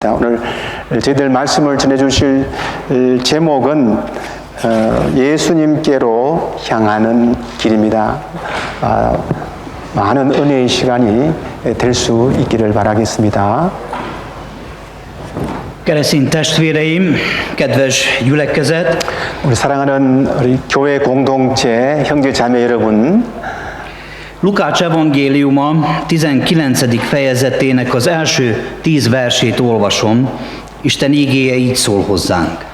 오늘 저희들 말씀을 전해주실 제목은 예수님께로 향하는 길입니다. 많은 은혜의 시간이 될 수 있기를 바라겠습니다. Keresztény testvéreim, kedves gyülekezet! 우리 사랑하는 우리 교회 공동체 형제 자매 여러분, Lukács evangéliuma 19. fejezetének az első 10 versét olvasom. Isten ígéje így szól hozzánk.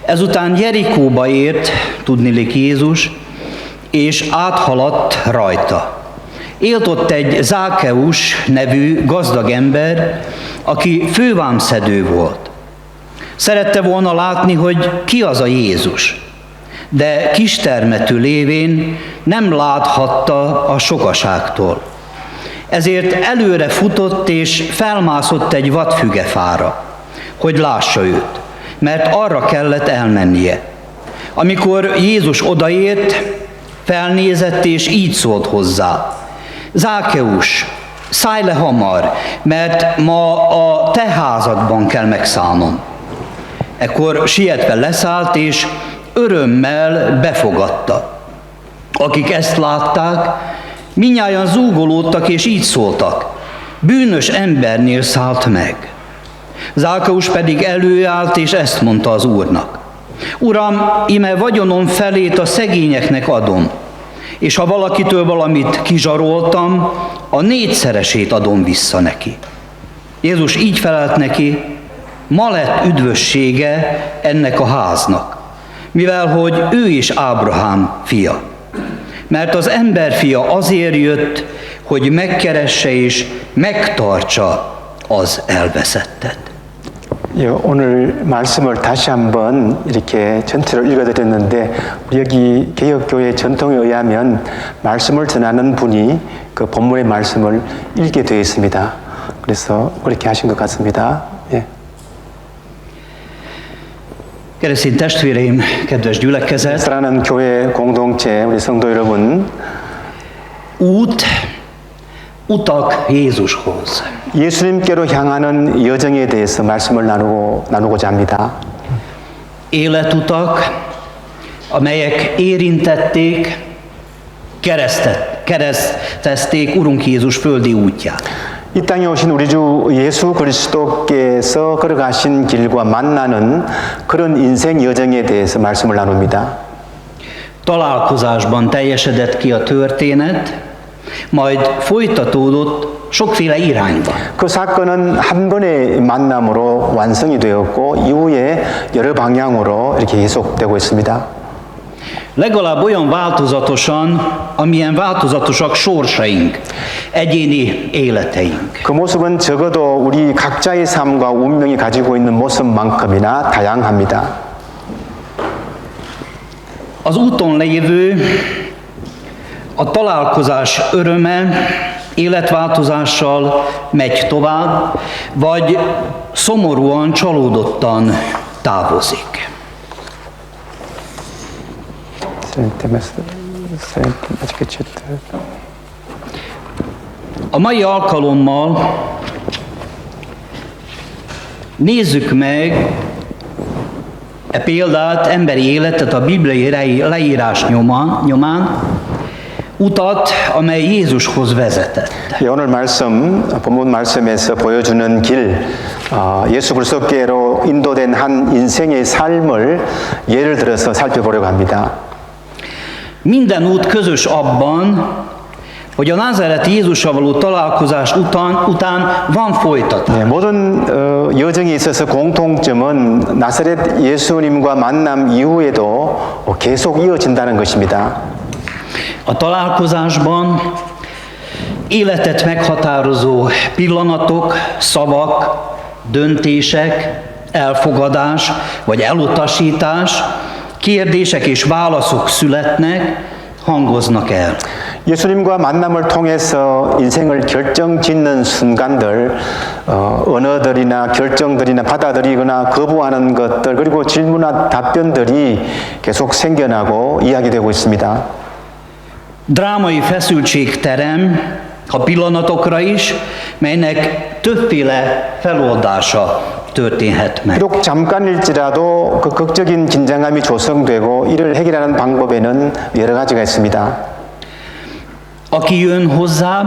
Ezután Jerikóba ért, tudniillik Jézus, és áthaladt rajta. Élt ott egy Zákeus nevű gazdag ember, aki fővámszedő volt. Szerette volna látni, hogy ki az a Jézus, de kistermetű lévén nem láthatta a sokaságtól. Ezért előre futott és felmászott egy vadfügefára, hogy lássa őt, mert arra kellett elmennie. Amikor Jézus odaért, felnézett és így szólt hozzá: Zákeus, szállj le hamar, mert ma a te házadban kell megszállnom. Ekkor sietve leszállt és örömmel befogadta. Akik ezt látták, mindnyájan zúgolódtak és így szóltak: bűnös embernél szállt meg. Zákeus pedig előállt és ezt mondta az Úrnak: Uram, íme vagyonom felét a szegényeknek adom, és ha valakitől valamit kizsaroltam, a 4-szeresét adom vissza neki. Jézus így felelt neki: ma lett üdvössége ennek a háznak, mivel hogy ő is Ábrahám fia. Mert az emberfia azért jött, hogy megkeresse és megtartsa az elveszettet. 오늘 말씀을 다시 한번 이렇게 전체로 읽어드렸는데, 우리 여기 개혁교회 전통에 의하면 말씀을 전하는 분이 그 본문의 말씀을 읽게 되어 있습니다. 그래서 그렇게 하신 것 같습니다. 예. Keresztény testvéreim, kedves gyülekezet! 사랑하는 교회 공동체, 우리 성도 여러분, utak Jézushoz. 예수님께로 향하는 여정에 대해서 말씀을 나누고자 합니다. Életutak, amelyek érintették, keresztezték Urunk Jézus földi útját. 이 땅에 오신 우리 주 예수 그리스도께서 걸어가신 길과 만나는 그런 인생 여정에 대해서 말씀을 나눕니다. Találkozásban teljesedett ki a történet, majd folytatódott sokféle irányban. 그 사건은 한 번의 만남으로 완성이 되었고 이후에 여러 방향으로 이렇게 계속되고 있습니다. Legalább olyan változatosan, amilyen változatosak sorsaink, egyéni életeink. 그 모습은 적어도 우리 각자의 삶과 운명이 가지고 있는 모습만큼이나 다양합니다. Az úton lévő, a találkozás öröme életváltozással megy tovább, vagy szomorúan, csalódottan távozik. A mai alkalommal nézzük meg e példát, emberi életet a bibliai leírás nyomán, utat, amely Jézushoz vezetett. 오늘 말씀, 본문 말씀에서 보여주는 길, 예수 그리스도께로 인도된 한 인생의 삶을 예를 들어서 살펴보려고 합니다. Minden út közös abban, hogy a názáreti Jézussal való találkozás után van folytatás. 네, 모든 여정에 있어서 공통점은 나사렛 예수님과 만남 이후에도 계속 이어진다는 것입니다. A találkozásban életet meghatározó pillanatok, szavak, döntések, elfogadás vagy elutasítás, kérdések és válaszok születnek, hangoznak el. 예수님과 만남을 통해서 인생을 결정짓는 순간들, 언어들이나 결정들이나 받아들이거나 거부하는 것들, 그리고 질문과 답변들이 계속 생겨나고 이야기되고 있습니다. Drámai feszültség terem, ha pillanatokra is, melynek többféle feloldása történhet meg. 비록 잠깐일지라도 그 극적인 긴장감이 조성되고 이를 해결하는 방법에는 여러 가지가 있습니다. Aki jön hozzá,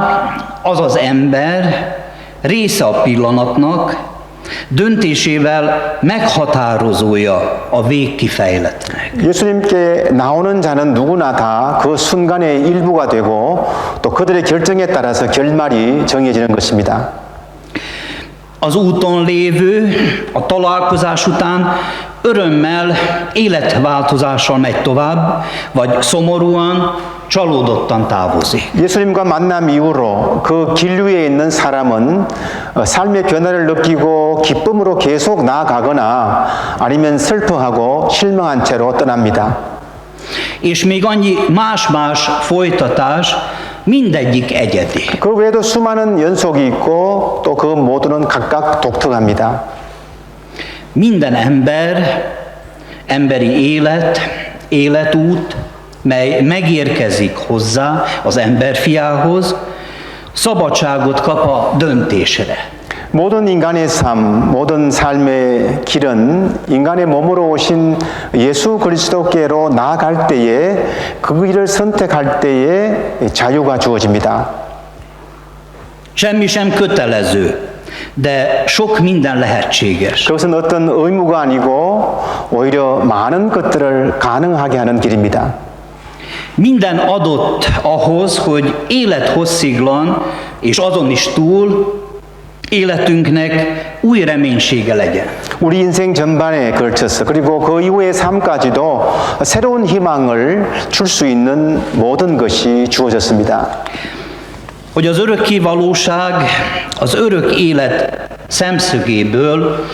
az az ember része a pillanatnak, döntésével meghatározója a végkifejletnek. 예수님께 나오는 자는 누구나 다 그 순간의 일부가 되고 또 그들의 결정에 따라서 결말이 정해지는 것입니다. Az úton lévő a találkozás után örömmel, életváltozással megy tovább, vagy szomorúan, csalódottan távozik. 예수님과 만남 이후로 그 길 위에 있는 사람은 삶의 변화를 느끼고 기쁨으로 계속 나아가거나 아니면 슬퍼하고 실망한 채로 떠납니다. És még annyi más-más folytatás, mindegyik egyedi. 그 외에도 수많은 연속이 있고 또 그 모두는 각각 독특합니다. Minden ember, emberi élet, életút, mely megérkezik hozzá, az emberfiához, szabadságot kap a döntésre. 모든 인간의 삶, 모든 삶의 길은 인간의 몸으로 오신 예수 그리스도께로 나아갈 때에 그 길을 선택할 때에 자유가 주어집니다. Semmi sem kötelező, de sok minden lehetséges. 그것은 어떤 의무가 아니고 오히려 많은 것들을 가능하게 하는 길입니다. Minden adott ahhoz, hogy élethossziglan és azon is túl életünknek új reménysége legyen. 우리 인생 전반에 걸쳐서 그리고 그 이후의 삶까지도 새로운 희망을 줄 수 있는 모든 것이 주어졌습니다. Hogy az örökké valóság, az örök élet szemszögéből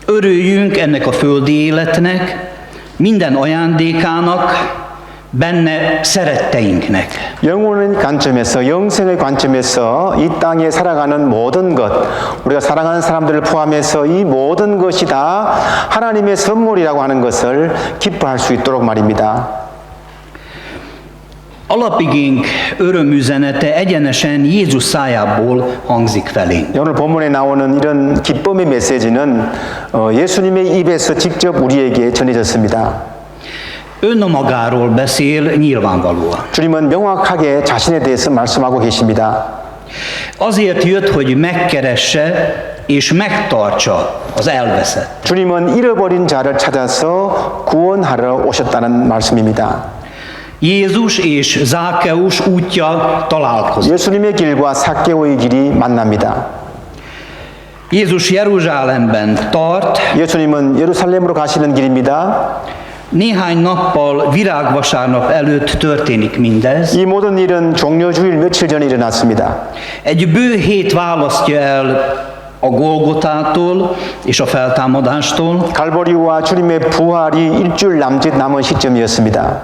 örüljünk ennek a földi életnek, minden ajándékának, benne szeretteinknek. 영혼의 관점에서 영생의 관점에서 이 땅에 살아가는 모든 것 우리가 사랑하는 사람들을 포함해서 이 모든 것이 다 하나님의 선물이라고 하는 것을 기뻐할 수 있도록 말입니다. Alapigénk örömüzenete egyenesen Jézus szájából hangzik felénk. 오늘 본문에 나오는 이런 기쁨의 메시지는 예수님의 입에서 직접 우리에게 전해졌습니다. Önmagáról beszél nyilvánvalóan. 주님은 명확하게 자신에 대해서 말씀하고 계십니다. Azért jött, hogy megkeresse és megtartsa az elveszett. 주님은 잃어버린 자를 찾아서 구원하러 오셨다는 말씀입니다. Jézus és Zákeus útja találkozik. 예수님의 길과 삭개오의 길이 만납니다. Jézus Jeruzsálemben tart, 예수님은 예루살렘으로 가시는 길입니다. néhány nappal virágvasárnap előtt történik mindez. 이 모든 일은 종려주일 며칠 전에 일어났습니다. Egy bő hét választja el a Golgotától és a feltámadástól. 갈보리와 주님의 부활이 일주일 남짓 남은 시점이었습니다.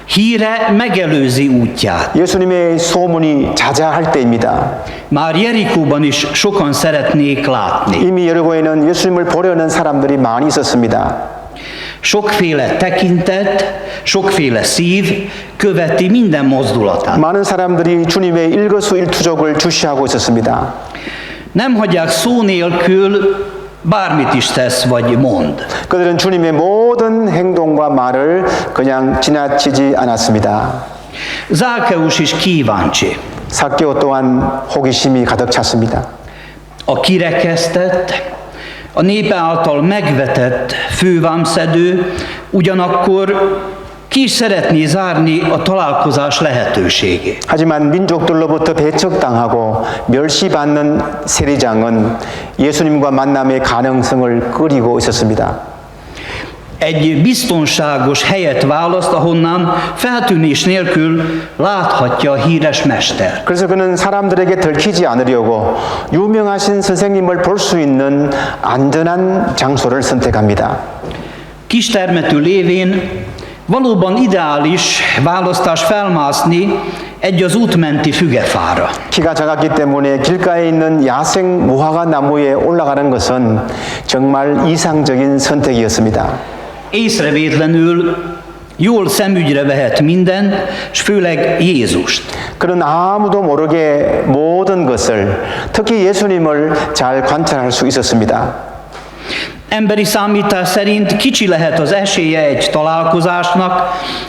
Híre megelőzi útját. 예수님의 소문이 자자할 때입니다. Már Jerikóban is sokan szeretnék látni. 이미 여리고에는 예수님을 보려는 사람들이 많이 있었습니다. Sokféle tekintet, sokféle szív követi minden mozdulatát. 많은 사람들이 주님의 일거수일투족을 주시하고 있었습니다. Nem hagyják szó nélkül, bármit is tesz vagy mond. 그들은 주님의 모든 행동과 말을 그냥 지나치지 않았습니다. Zákeus is kíváncsi. 삭개오 또한 호기심이 가득 찼습니다. A kirekesztett, a nép által megvetett fővámszedő ugyanakkor ki is szeretné zárni a találkozás lehetőségét. 하지만 민족들로부터 배척당하고 멸시받는 세리장은 예수님과 만남의 가능성을 끓이고 있었습니다. Egy biztonságos helyet választ, ahonnan feltűnés nélkül láthatja a híres mester. 그래서 그는 사람들에게 들키지 않으려고 유명하신 선생님을 볼 수 있는 안전한 장소를 선택합니다. Kistermetű lévén valóban ideális választás felmászni egy az útmenti fügefára. 키가 작았기 때문에 길가에 있는 야생 무화과 나무에 올라가는 것은 정말 이상적인 선택이었습니다. Észrevétlenül Jól szemügyre vehet minden, és főleg Jézust. 그는 아무도 모르게 모든 것을, 특히 예수님을 잘 관찰할 수 있었습니다. Emberi számítás szerint kicsi lehet az esélye egy találkozásnak,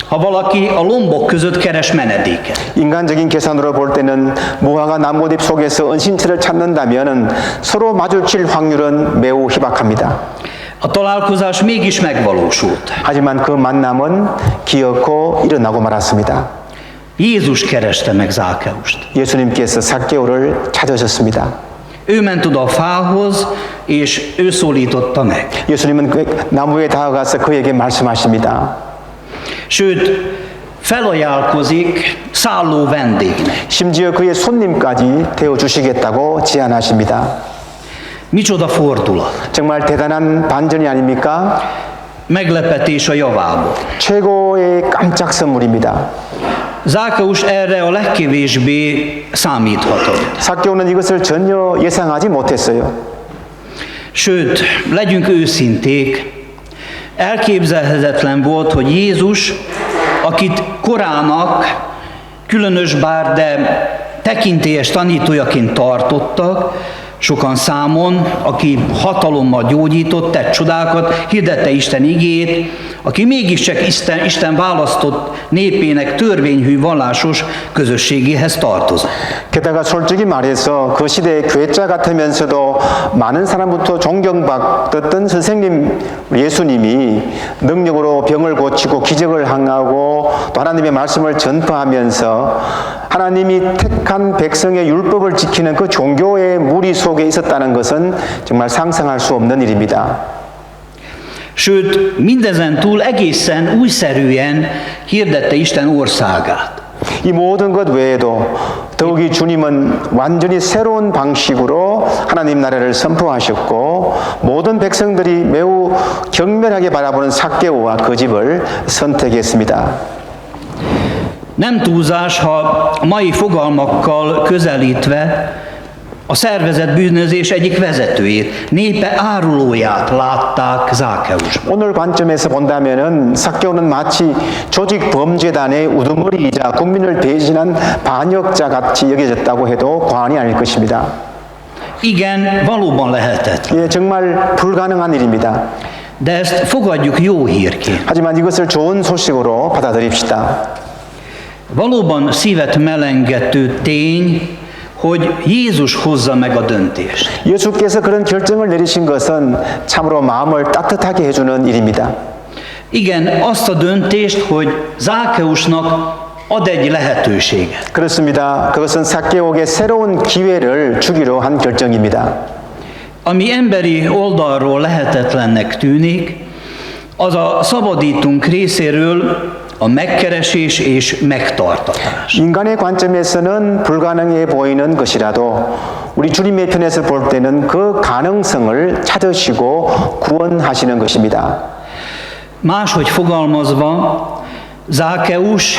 ha valaki a lombok között keres menedéket. 인간적인 계산으로 볼 때는 무화과 나뭇잎 속에서 은신처를 찾는다면 서로 마주칠 확률은 매우 희박합니다. A találkozás mégis megvalósult. 하지만 그 만남은 기어코 일어나고 말았습니다. Jézus kereste meg Zákeust. 예수님께서 삭개오를 찾으셨습니다. Ő ment oda a fához, és ő szólította meg. 예수님은 그 나무에 다가가서 그에게 말씀하십니다. Sőt, felajánlkozik szálló vendégnek. 심지어 그의 손님까지 되어주시겠다고 제안하십니다. Micsoda fordulat. 정말 대단한 반전이 아닙니까? Meglepetés a javából. 최고의 깜짝 선물입니다. Zákeus erre a legkevésbé számíthatott. 삭개오는 이것을 전혀 예상하지 못했어요. Sőt, legyünk őszinték, elképzelhetetlen volt, hogy Jézus, akit korának különös bár, de tekintélyes tanítójaként tartottak, sokan számon, aki hatalommal gyógyított, tett csodákat, hirdette Isten igéjét, aki mégiscsak Isten választott népének törvényhű vallásos közösségéhez tartozott. 게다가 솔직히 말해서 그 시대의 괴짜 같으면서도 많은 사람부터 존경받았던 선생님 예수님이 능력으로 병을 고치고 기적을 행하고 또 하나님의 말씀을 전파하면서 하나님이 택한 백성의 율법을 지키는 그 종교의 무리 속에 있었다는 것은 정말 상상할 수 없는 일입니다. Sőt, mindezen túl egészen újszerűen hirdette Isten országát. 이 모든 것 외에도 더욱이 주님은 완전히 새로운 방식으로 하나님 나라를 선포하셨고 모든 백성들이 매우 경멸하게 바라보는 삭개오와 그 집을 선택했습니다. Nem túlzás, ha a mai fogalmakkal közelítve a szervezett bűnözés egyik vezetőjét, népe árulóját látták Zákeusban. 오늘 관점에서 본다면은 삭개오는 마치 조직 범죄단의 우두머리이자 국민을 배신한 반역자 같이 여겨졌다고 해도 과언이 아닐 것입니다. Igen, valóban lehetett. 예, 정말 불가능한 일입니다. De ezt fogadjuk jó hírként. 하지만 이것을 좋은 소식으로 받아들입시다. Valóban szívet melengető tény, hogy Jézus hozza meg a döntést. 예수께서 그런 결정을 내리신 것은 참으로 마음을 따뜻하게 해주는 일입니다. Igen, azt a döntést, hogy Zákeusnak ad egy lehetőséget. 그렇습니다. 그것은 삭개오에게 새로운 기회를 주기로 한 결정입니다. Ami emberi oldalról lehetetlennek tűnik, az a szabadítunk részéről a megkeresés és megtartatás. 인간의 관점에서는 불가능해 보이는 것이라도 우리 주님의 편에서 볼 때는 그 가능성을 찾으시고 구원하시는 것입니다. Máshogy fogalmazva, Zákeus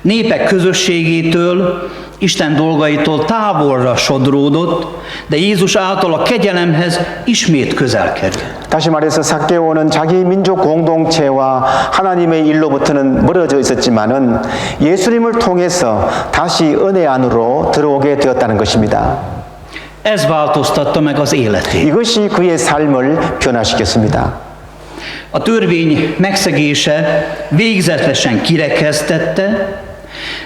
népek közösségétől, Isten dolgaitól távolra sodródott, de Jézus által a kegyelemhez ismét közel került. 다시 말해서 삭개오는 자기 민족 공동체와 하나님의 일로부터는 멀어져 있었지만은 예수님을 통해서 다시 은혜 안으로 들어오게 되었다는 것입니다. Ez változtatta meg az életét. 이것이 그의 삶을 변화시켰습니다. A törvény megszegése végzetesen kirekesztette,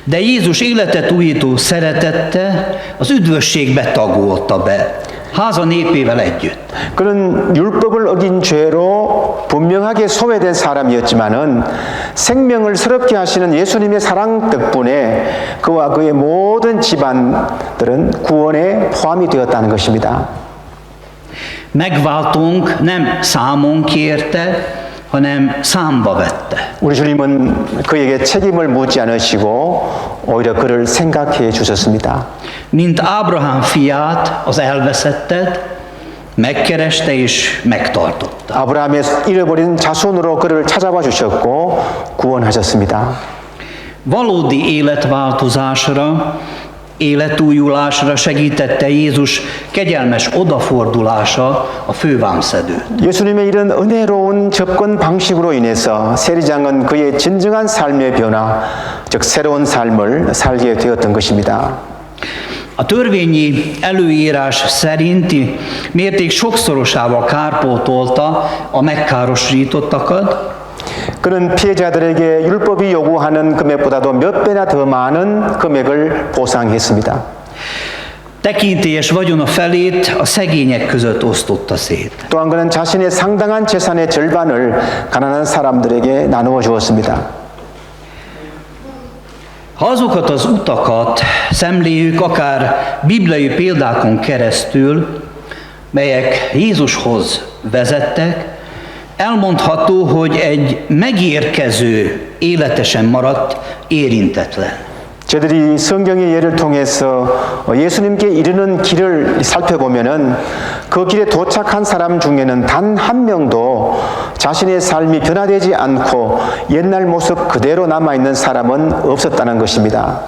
de Jézus életet újító szeretette az üdvösségbe tagolta be, háza népével együtt. 그는 율법을 어긴 죄로 분명하게 소외된 사람이었지만은 생명을 새롭게 하시는 예수님의 사랑 덕분에 그와 그의 모든 집안들은 구원에 포함이 되었다는 것입니다. Megváltónk nem számon kérte, hanem számba vette. 우리 주님은 그에게 책임을 묻지 않으시고 오히려 그를 생각해 주셨습니다. Mint Ábrahám fiát, az elveszettet, megkereste és megtartotta. 아브라함의 잃어버린 자손으로 그를 찾아와 주셨고 구원하셨습니다. Valódi életváltozásra életújulásra segítette Jézus kegyelmes odafordulása a fővámszedőt. 예수님의 이런 은혜로운 접근 방식으로 인해서 세리장은 그의 진정한 삶의 변화, 즉 새로운 삶을 살게 되었던 것입니다. A törvényi előírás szerinti mérték sokszorosával kárpótolta a megkárosítottakat, 그는 피해자들에게 율법이 요구하는 금액보다도 몇 배나 더 많은 금액을 보상했습니다. tekintélyes vagyona felét a szegények között osztotta szét. 또한 그는 자신의 상당한 재산의 절반을 가난한 사람들에게 나누어 주었습니다. Ha azokat az utakat szemléljük akár bibliai példákon keresztül, melyek Jézushoz vezettek, elmondható, hogy egy megérkező életesen maradt érintetlen. 저들이 성경의 예를 통해서 예수님께 이르는 길을 살펴보면은 그 길에 도착한 사람 중에는 단 한 명도 자신의 삶이 변화되지 않고 옛날 모습 그대로 남아있는 사람은 없었다는 것입니다.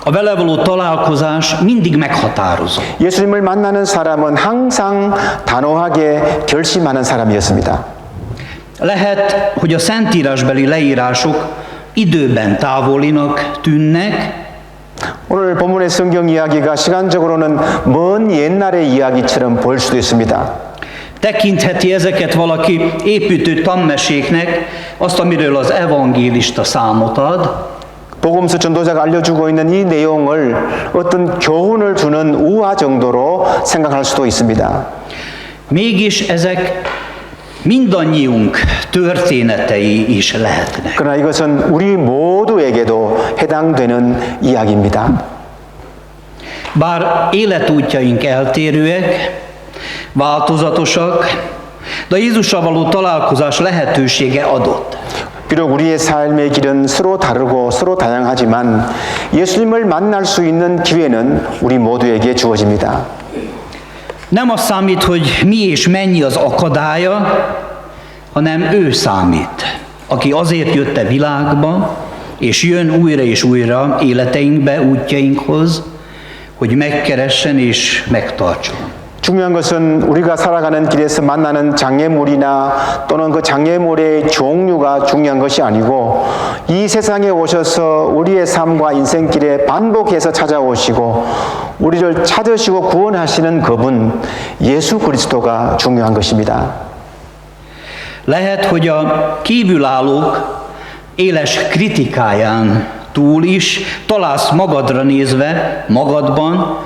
A vele való találkozás mindig meghatározó. 예수님을 만나는 사람은 항상 단호하게 결심하는 사람이었습니다. Lehet, hogy a szentírásbeli leírások időben távolinak tűnnek, 오늘 본문의 성경 이야기가 시간적으로는 먼 옛날의 이야기처럼 보일 수도 있습니다. tekintheti ezeket valaki építő tanmeséknek, azt, amiről az evangélista számot ad, 복음서 전도자가 알려주고 있는 이 내용을 어떤 교훈을 주는 우화 정도로 생각할 수도 있습니다. mégis ezek mindannyiunk történetei is lehetnek. 그러나 이것은 우리 모두에게도 해당되는 이야기입니다. Bár életútjaink eltérőek, változatosak, de Jézussal való találkozás lehetősége adott. 비록 우리의 삶의 길은 서로 다르고 서로 다양하지만 예수님을 만날 수 있는 기회는 우리 모두에게 주어집니다. Nem az számít, hogy mi és mennyi az akadálya, hanem ő számít, aki azért jött a világba, és jön újra és újra életeinkbe, útjainkhoz, hogy megkeressen és megtartson. 중요한 것은 우리가 살아가는 길에서 만나는 장애물이나 또는 그 장애물의 종류가 중요한 것이 아니고 이 세상에 오셔서 우리의 삶과 인생길에 반복해서 찾아오시고 우리를 찾으시고 구원하시는 그분 예수 그리스도가 중요한 것입니다. Lehet, hogy a kívülállók éles kritikáján túl is találsz magadra nézve, magadban,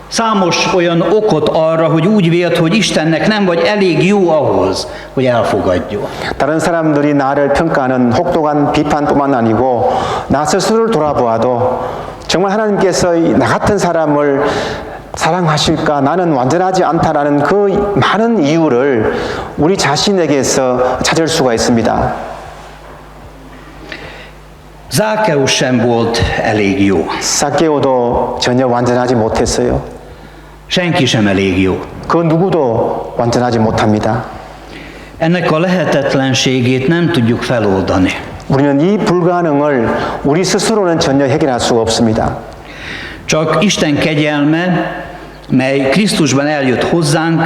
számos olyan okot arra, hogy úgy vélt, hogy Istennek nem vagy elég jó ahhoz, hogy elfogadjon. 다른 사람들이 나를 평가하는 혹독한 비판뿐만 아니고 나 스스로를 돌아보아도 정말 하나님께서 나 같은 사람을 사랑하실까? 나는 완전하지 않다라는 그 많은 이유를 우리 자신에게서 찾을 수가 있습니다. Zákeus sem volt elég jó. 사케오도 전혀 완전하지 못했어요. Senki sem elég jó. 그 누구도 완전하지 못합니다. Ennek a lehetetlenségét nem tudjuk feloldani. 우리는 이 불가능을 우리 스스로는 전혀 해결할 수가 없습니다. Csak Isten kegyelme, mely Krisztusban eljött hozzánk,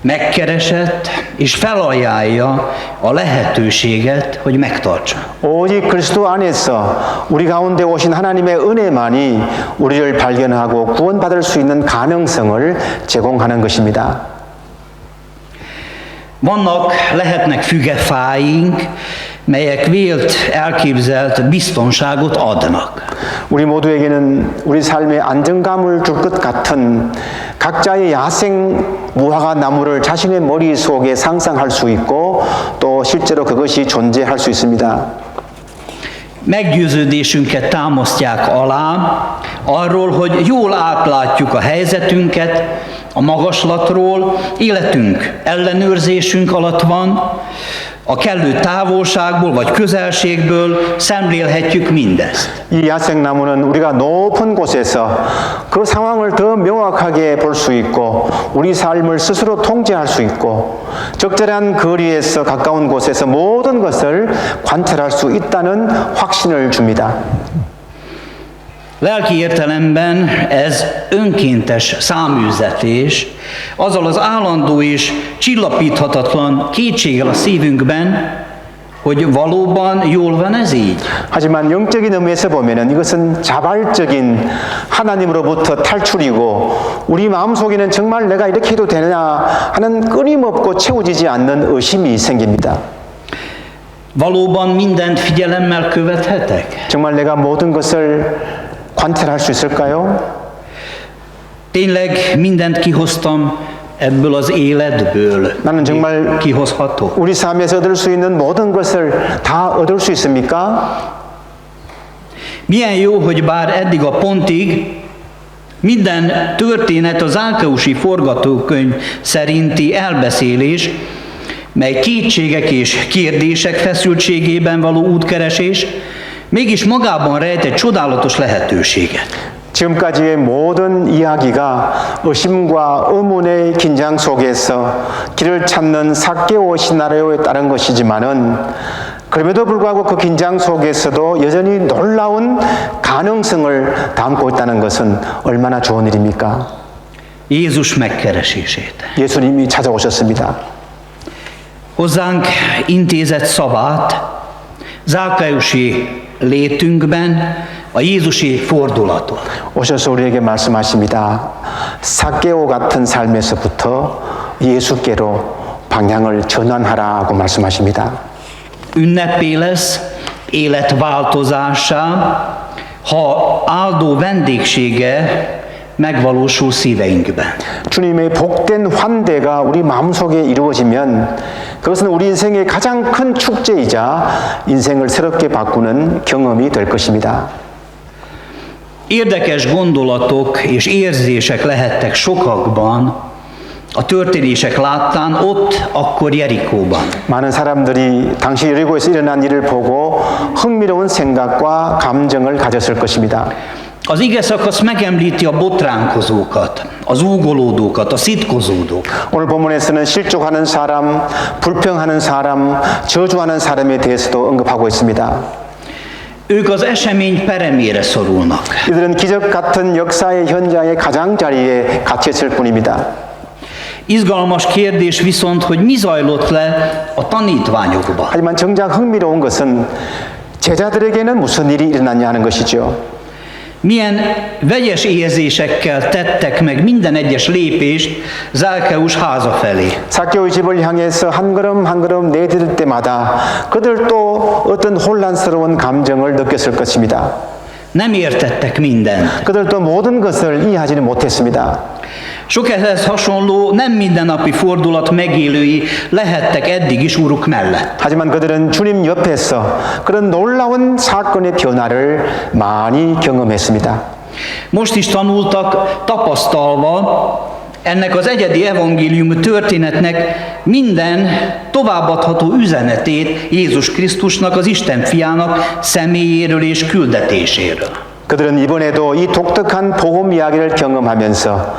megkeresett és felajánlja a lehetőséget, hogy megtartsa. 오직 그리스도 안에서 우리 가운데 오신 하나님의 은혜만이 우리를 발견하고 구원받을 수 있는 가능성을 제공하는 것입니다. Lehetnek fügefáink, melyek vélt, elképzelt biztonságot adnak. 우리 모두에게는 우리 삶에 안정감을 줄 것 같은 각자의 야생 무화과 나무를 자신의 머릿속에 상상할 수 있고 또 실제로 그것이 존재할 수 있습니다. Meggyőződésünket támasztják alá, arról, hogy jól átlátjuk a helyzetünket, a magaslatról, életünk ellenőrzésünk alatt van, a kellő távolságból vagy közelségből szemlélhetjük mindezt. 이 야생나무는 우리가 높은 곳에서 그 상황을 더 명확하게 볼 수 있고 우리 삶을 스스로 통제할 수 있고 적절한 거리에서 가까운 곳에서 모든 것을 관찰할 수 있다는 확신을 줍니다. Lelki értelemben ez önkéntes száműzetés, azzal az állandó és csillapíthatatlan kétséggel a szívünkben, hogy valóban jól van ez így. 하지만 영적인 의미에서 보면은 이것은 자발적인 하나님으로부터 탈출이고 우리 마음속에는 정말 내가 이렇게 해도 되느냐 하는 끊임없고 채워지지 않는 의심이 생깁니다. Valóban mindent figyelemmel követhetek? 정말 내가 모든 것을 관찰할 수 있을까요? Tényleg mindent kihoztam ebből az életből? 나는 정말 Kihozható? 우리 삶에서 얻을 수 있는 모든 것을 다 얻을 수 있습니까? Milyen jó, hogy bár eddig a pontig minden történet az Zákeusi forgatókönyv szerinti elbeszélés, mely kétségek és kérdések feszültségében való útkeresés, mégis magában rejt egy csodálatos lehetőséget. 지금까지의 모든 이야기가 의심과 의문의 긴장 속에서 길을 찾는 삭개오 시나리오에 따른 것이지만은 그럼에도 불구하고 그 긴장 속에서도 여전히 놀라운 가능성을 담고 있다는 것은 얼마나 좋은 일입니까? Jézus megkeresését. 예수님이 찾아오셨습니다. Hozzánk intézett szavát Zákeusi létünkben, a Jézusi fordulatot. 오셔서 우리에게 말씀하십니다. 삭개오 같은 삶에서부터 예수께로 방향을 전환하라고 말씀하십니다. Ünnepé lesz életváltozása, ha áldó vendégsége megvalósul szíveinkben. 주님의 복된 환대가 우리 마음속에 이루어지면 그것은 우리 인생의 가장 큰 축제이자 인생을 새롭게 바꾸는 경험이 될 것입니다. Érdekes gondolatok és érzések lehettek sokakban a történések láttán ott, akkor Jerikóban. 많은 사람들이 당시 여리고에서 일어난 일을 보고 흥미로운 생각과 감정을 가졌을 것입니다. Az ige szakasz megemlíti a botránkozókat, az úgolódókat, a szitkozódókat. 오늘 본문에서는 실족하는 사람, 불평하는 사람, 저주하는 사람에 대해서도 언급하고 있습니다. Ők az esemény peremére szorulnak. 이들은 기적 같은 역사의 현장의 가장자리에 갇혔을 뿐입니다. Izgalmas kérdés viszont, hogy mi zajlott le a tanítványokban. 하지만 정작 흥미로운 것은 제자들에게는 무슨 일이 일어났냐 하는 것이죠. Milyen vegyes érzésekkel tettek meg minden egyes lépést Zákeus háza felé. 삭개오의 집을 향해서 한 걸음 한 걸음 내디딜 때마다 그들도 어떤 혼란스러운 감정을 느꼈을 것입니다. Nem értettek mindent. 그들도 모든 것을 이해하지는 못했습니다. Sok ehhez hasonló, nem mindennapi fordulat megélői lehettek eddig is uruk mellett. 하지만 그들은 주님 옆에서 그런 놀라운 사건의 변화를 많이 경험했습니다. Most is tanultak, tapasztalva ennek az egyedi evangélium történetnek minden továbbadható üzenetét Jézus Krisztusnak, az Isten fiának személyéről és küldetéséről. 그들은 이번에도 이 독특한 복음 이야기를 경험하면서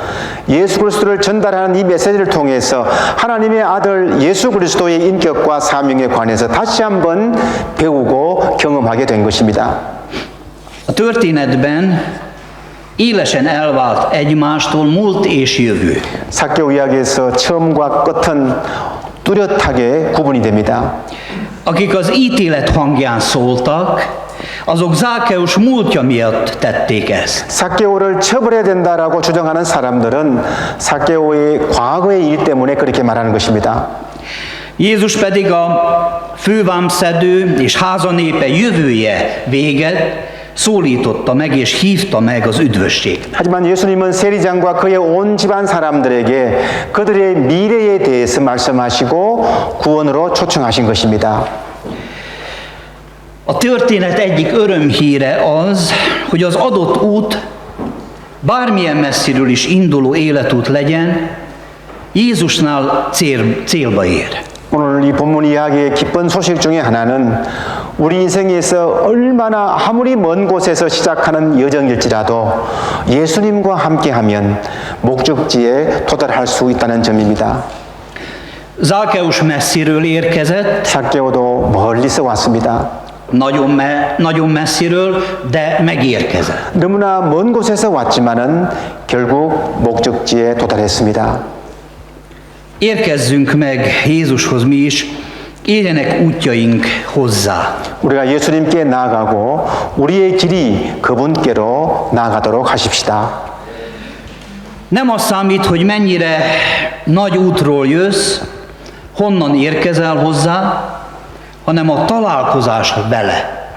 예수 그리스도를 전달하는 이 메시지를 통해서 하나님의 아들 예수 그리스도의 인격과 사명에 관해서 다시 한번 배우고 경험하게 된 것입니다. A történetben élesen elvált egymástól múlt és jövő. 삭개오 이야기에서 처음과 끝은 뚜렷하게 구분이 됩니다. Akik az ítélet hangján szóltak, azok Zákeus múltja miatt tették ezt. 삭개오를 처벌해야 된다라고 주장하는 사람들은 삭개오의 과거의 일 때문에 그렇게 말하는 것입니다. Jézus pedig a fővámszedő és házanépe jövője véget szólította meg és hívta meg az üdvösségre. 하지만 예수님은 세리장과 그의 온 집안 사람들에게 그들의 미래에 대해서 말씀하시고 구원으로 초청하신 것입니다. A történet egyik örömhíre az, hogy az adott út, bármilyen messziről is induló életút legyen, Jézusnál célba ér. 오늘 이 본문 이야기의 기쁜 소식 중에 하나는 우리 인생에서 얼마나 아무리 먼 곳에서 시작하는 여정일지라도 예수님과 함께하면 목적지에 도달할 수 있다는 점입니다. Zákeus messziről érkezett, 삭개오도 멀리서 왔습니다. nagyon messziről, de megérkezett. 너무나 먼 곳에서 왔지만은 결국 목적지에 도달했습니다. Érkezzünk meg Jézushoz mi is, éljenek útjaink hozzá. 우리가 예수님께 나아가고 우리의 길이 그분께로 나아가도록 하십시다. Nem az számít, hogy mennyire nagy útról jössz, honnan érkezel hozzá, hanem a találkozás vele.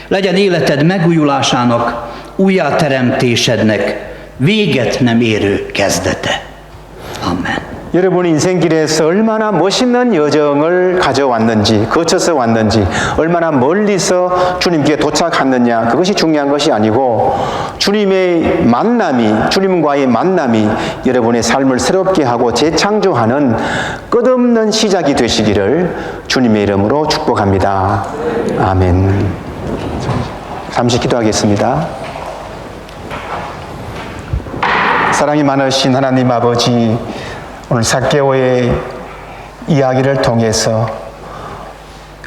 Legyen életed megújulásának, újjáteremtésednek véget nem érő kezdete. Amen. 여러분이 인생길에서 얼마나 멋있는 여정을 가져왔는지, 거쳐서 왔는지, 얼마나 멀리서 주님께 도착했느냐, 그것이 중요한 것이 아니고, 주님과의 만남이 여러분의 삶을 새롭게 하고 재창조하는 끝없는 시작이 되시기를 주님의 이름으로 축복합니다. 아멘. 잠시 기도하겠습니다. 사랑이 많으신 하나님 아버지, 오늘 삭개오의 이야기를 통해서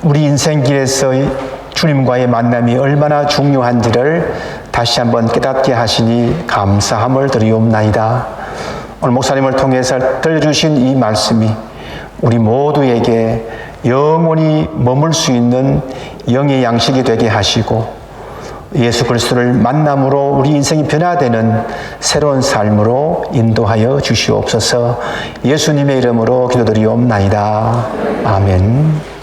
우리 인생길에서 주님과의 만남이 얼마나 중요한지를 다시 한번 깨닫게 하시니 감사함을 드리옵나이다. 오늘 목사님을 통해서 들려주신 이 말씀이 우리 모두에게 영원히 머물 수 있는 영의 양식이 되게 하시고 예수 그리스도를 만남으로 우리 인생이 변화되는 새로운 삶으로 인도하여 주시옵소서. 예수님의 이름으로 기도드리옵나이다. 아멘.